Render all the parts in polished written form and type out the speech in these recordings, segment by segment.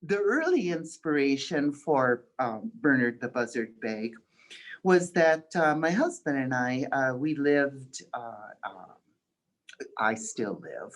The early inspiration for Bernard the Buzzard Bag was that my husband and we lived, I still live,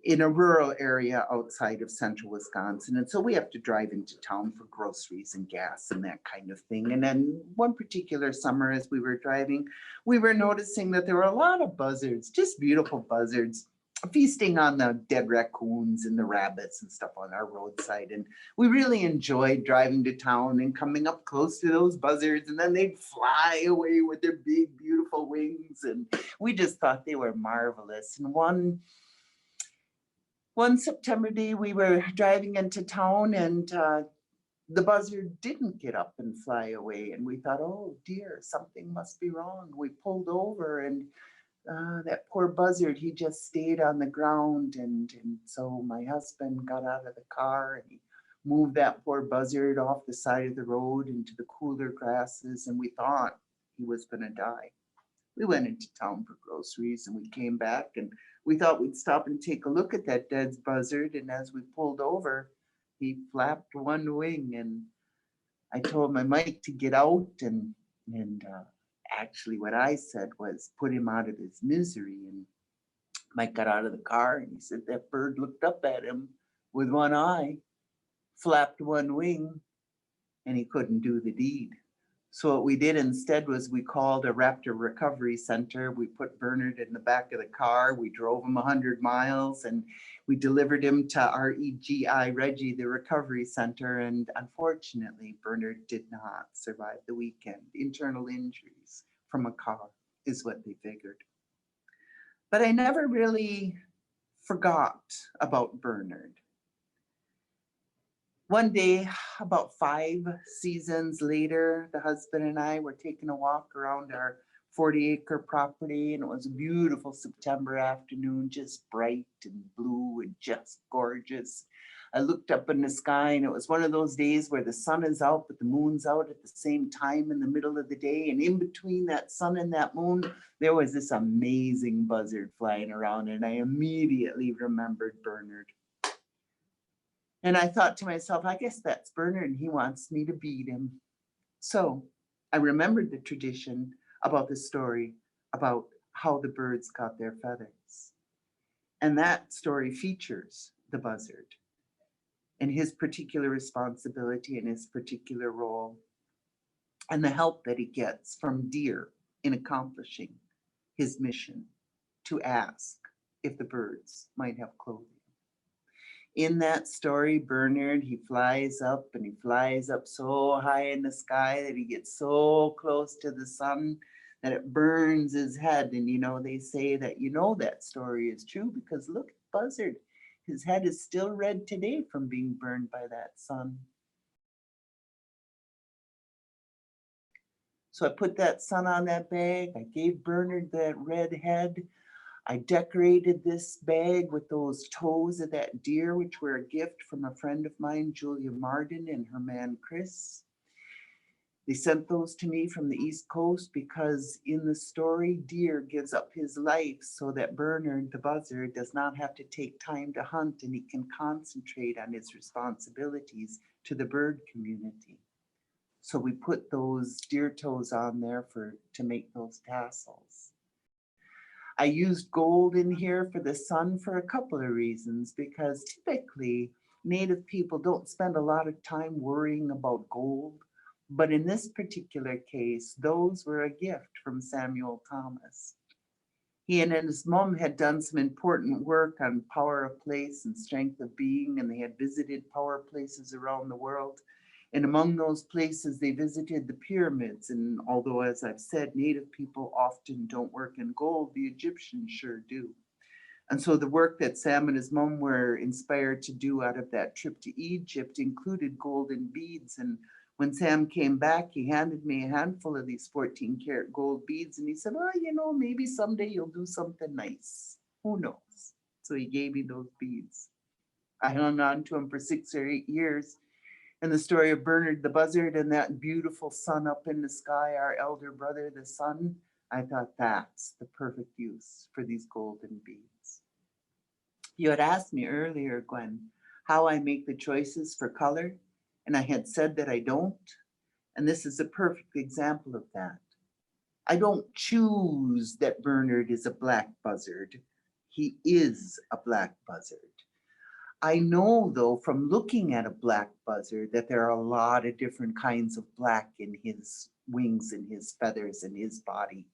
in a rural area outside of central Wisconsin. And so we have to drive into town for groceries and gas and that kind of thing. And then one particular summer, as we were driving, we were noticing that there were a lot of buzzards, just beautiful buzzards, feasting on the dead raccoons and the rabbits and stuff on our roadside. And we really enjoyed driving to town and coming up close to those buzzards, and then they'd fly away with their big, beautiful wings. And we just thought they were marvelous. And one September day, we were driving into town, and the buzzard didn't get up and fly away. And we thought, oh dear, something must be wrong. We pulled over, and that poor buzzard, he just stayed on the ground. And so my husband got out of the car and he moved that poor buzzard off the side of the road into the cooler grasses, and we thought he was going to die. We went into town for groceries and we came back, and we thought we'd stop and take a look at that dead buzzard. And as we pulled over, he flapped one wing, and I told my Mike to get out, and actually what I said was put him out of his misery. And Mike got out of the car and he said that bird looked up at him with one eye, flapped one wing, and he couldn't do the deed. So what we did instead was we called a raptor recovery center. We put Bernard in the back of the car. We drove him 100 miles and we delivered him to REGI, Reggie, the recovery center. And unfortunately, Bernard did not survive the weekend. Internal injuries from a car is what they figured. But I never really forgot about Bernard. One day, about 5 seasons later, the husband and I were taking a walk around our 40-acre property, and it was a beautiful September afternoon, just bright and blue and just gorgeous. I looked up in the sky, and it was one of those days where the sun is out, but the moon's out at the same time in the middle of the day. And in between that sun and that moon, there was this amazing buzzard flying around, and I immediately remembered Bernard. And I thought to myself, I guess that's Bernard, and he wants me to beat him. So I remembered the tradition about the story about how the birds got their feathers. And that story features the buzzard and his particular responsibility and his particular role, and the help that he gets from deer in accomplishing his mission to ask if the birds might have clothing. In that story, Bernard, he flies up, and he flies up so high in the sky that he gets so close to the sun that it burns his head. And they say that that story is true because look at Buzzard. His head is still red today from being burned by that sun. So I put that sun on that bag. I gave Bernard that red head. I decorated this bag with those toes of that deer, which were a gift from a friend of mine, Julia Marden, and her man, Chris. They sent those to me from the East Coast because in the story, deer gives up his life so that Bernard the Buzzard does not have to take time to hunt, and he can concentrate on his responsibilities to the bird community. So we put those deer toes on there to make those tassels. I used gold in here for the sun for a couple of reasons, because typically Native people don't spend a lot of time worrying about gold. But in this particular case, those were a gift from Samuel Thomas. He and his mom had done some important work on power of place and strength of being, and they had visited power places around the world. And among those places, they visited the pyramids. And although, as I've said, Native people often don't work in gold, the Egyptians sure do. And so the work that Sam and his mom were inspired to do out of that trip to Egypt included golden beads. And when Sam came back, he handed me a handful of these 14-karat gold beads. And he said, well, maybe someday you'll do something nice. Who knows? So he gave me those beads. I hung on to them for 6 or 8 years. And the story of Bernard the Buzzard and that beautiful sun up in the sky, our elder brother, the sun, I thought that's the perfect use for these golden beads. You had asked me earlier, Gwen, how I make the choices for color, and I had said that I don't. And this is a perfect example of that. I don't choose that Bernard is a black buzzard. He is a black buzzard. I know, though, from looking at a black buzzard, that there are a lot of different kinds of black in his wings and his feathers and his body.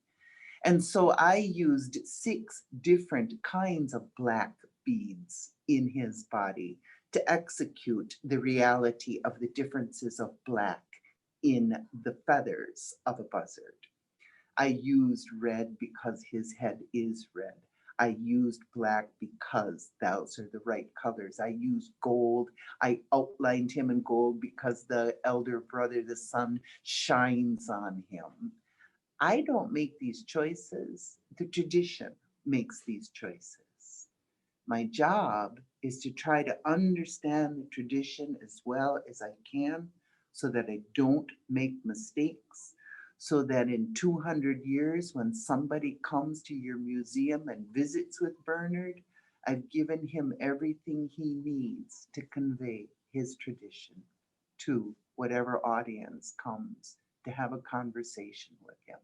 And so I used 6 different kinds of black beads in his body to execute the reality of the differences of black in the feathers of a buzzard. I used red because his head is red. I used black because those are the right colors. I used gold. I outlined him in gold because the elder brother, the sun, shines on him. I don't make these choices. The tradition makes these choices. My job is to try to understand the tradition as well as I can so that I don't make mistakes, so that in 200 years, when somebody comes to your museum and visits with Bernard, I've given him everything he needs to convey his tradition to whatever audience comes to have a conversation with him.